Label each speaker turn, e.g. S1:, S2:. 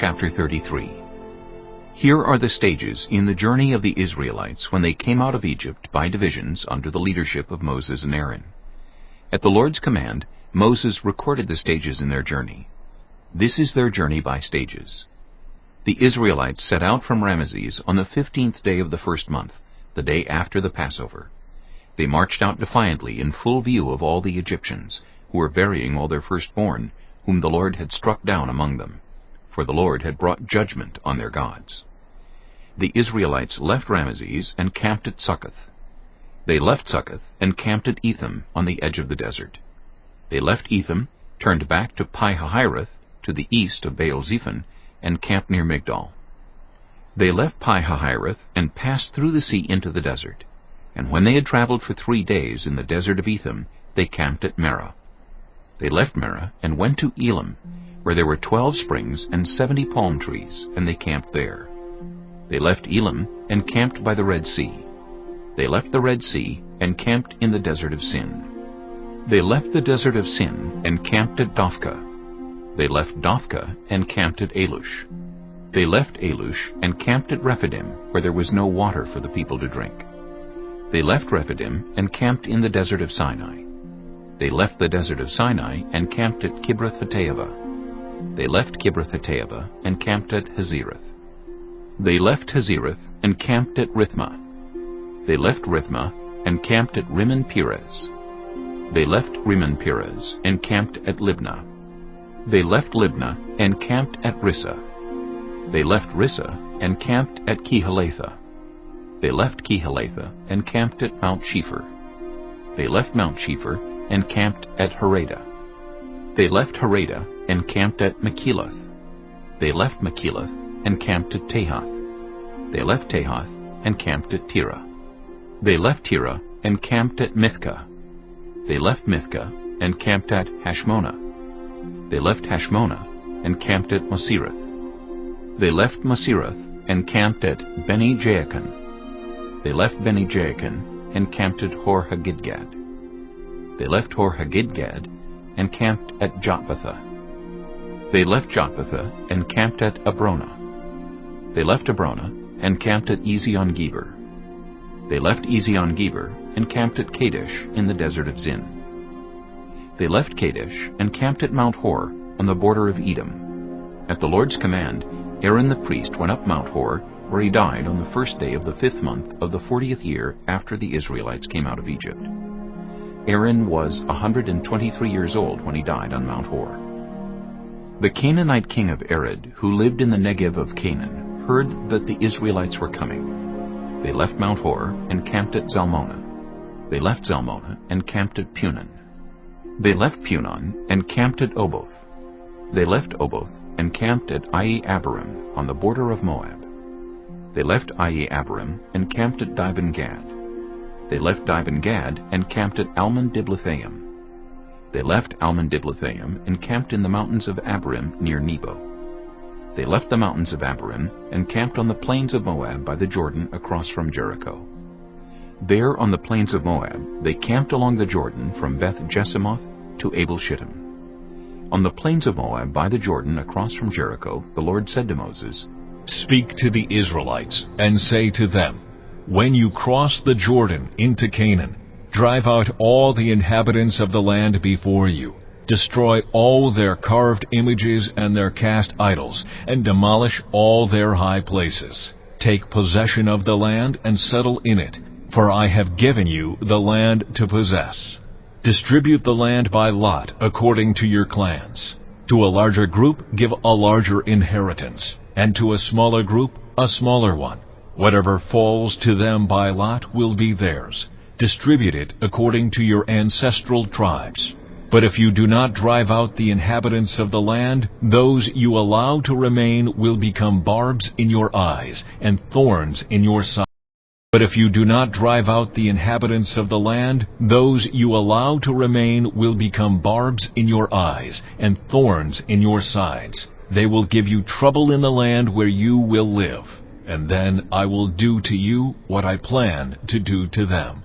S1: Chapter 33. Here are the stages in the journey of the Israelites when they came out of Egypt by divisions under the leadership of Moses and Aaron. At the Lord's command, Moses recorded the stages in their journey. This is their journey by stages. The Israelites set out from Ramesses on the 15th day of the first month, the day after the Passover. They marched out defiantly in full view of all the Egyptians, who were burying all their firstborn, whom the Lord had struck down among them, for the Lord had brought judgment on their gods. The Israelites left Ramesses and camped at Succoth. They left Succoth and camped at Etham on the edge of the desert. They left Etham, turned back to Pi-hahiroth, to the east of Baal-zephon, and camped near Migdol. They left Pi-hahiroth and passed through the sea into the desert. And when they had traveled for 3 days in the desert of Etham, they camped at Merah. They left Merah and went to Elim, where there were 12 springs and 70 palm trees, and they camped there. They left Elim and camped by the Red Sea. They left the Red Sea and camped in the desert of Sin. They left the desert of Sin and camped at Dophkah. They left Dophkah and camped at Alush. They left Alush and camped at Rephidim, where there was no water for the people to drink. They left Rephidim and camped in the desert of Sinai. They left the desert of Sinai and camped at Kibroth-hattaavah. They left Kibroth-hattaavah and camped at Hazeroth. They left Hazeroth and camped at Rithmah. They left Rithmah and camped at Rimmon-Perez. They left Rimmon-Perez and camped at Libnah. They left Libnah and camped at Rissah. They left Rissah and camped at Kehelatha. They left Kehelatha and camped at Mount Shepher. They left Mount Shepher and camped at Harada. They left Harada and camped at Makheloth. They left Makheloth and camped at Tahath. They left Tahath and camped at Terah. They left Terah and camped at Mithkah. They left Mithkah and camped at Hashmonah. They left Hashmonah and camped at Moserath. They left Moserath and camped at Beni-Jaakan. They left Beni-Jaakan and camped at Hor-Haggidgad. They left Hor-Haggidgad and camped at Jotbathah. They left Jotbathah and camped at Abrona. They left Abrona and camped at Ezion-Geber. They left Ezion-Geber and camped at Kadesh in the desert of Zin. They left Kadesh and camped at Mount Hor on the border of Edom. At the Lord's command, Aaron the priest went up Mount Hor, where he died on the first day of the 5th month of the 40th year after the Israelites came out of Egypt. Aaron was 123 years old when he died on Mount Hor. The Canaanite king of Arad, who lived in the Negev of Canaan, heard that the Israelites were coming. They left Mount Hor and camped at Zalmonah. They left Zalmonah and camped at Punon. They left Punon and camped at Oboth. They left Oboth and camped at Ie-Abarim on the border of Moab. They left Ie-Abarim and camped at Dibon-Gad. They left Dibon-Gad and camped at Almon-Diblathaim. They left Almon-Diblathaim and camped in the mountains of Abarim near Nebo. They left the mountains of Abarim and camped on the plains of Moab by the Jordan across from Jericho. There on the plains of Moab they camped along the Jordan from Beth-Jesimoth to Abel-Shittim. On the plains of Moab by the Jordan across from Jericho the Lord said to Moses,
S2: "Speak to the Israelites and say to them, when you cross the Jordan into Canaan, drive out all the inhabitants of the land before you. Destroy all their carved images and their cast idols, and demolish all their high places. Take possession of the land and settle in it, for I have given you the land to possess. Distribute the land by lot according to your clans. To a larger group give a larger inheritance, and to a smaller group a smaller one. Whatever falls to them by lot will be theirs. Distribute it according to your ancestral tribes. But if you do not drive out the inhabitants of the land, those you allow to remain will become barbs in your eyes and thorns in your side. But if you do not drive out the inhabitants of the land, those you allow to remain will become barbs in your eyes and thorns in your sides. They will give you trouble in the land where you will live. And then I will do to you what I plan to do to them."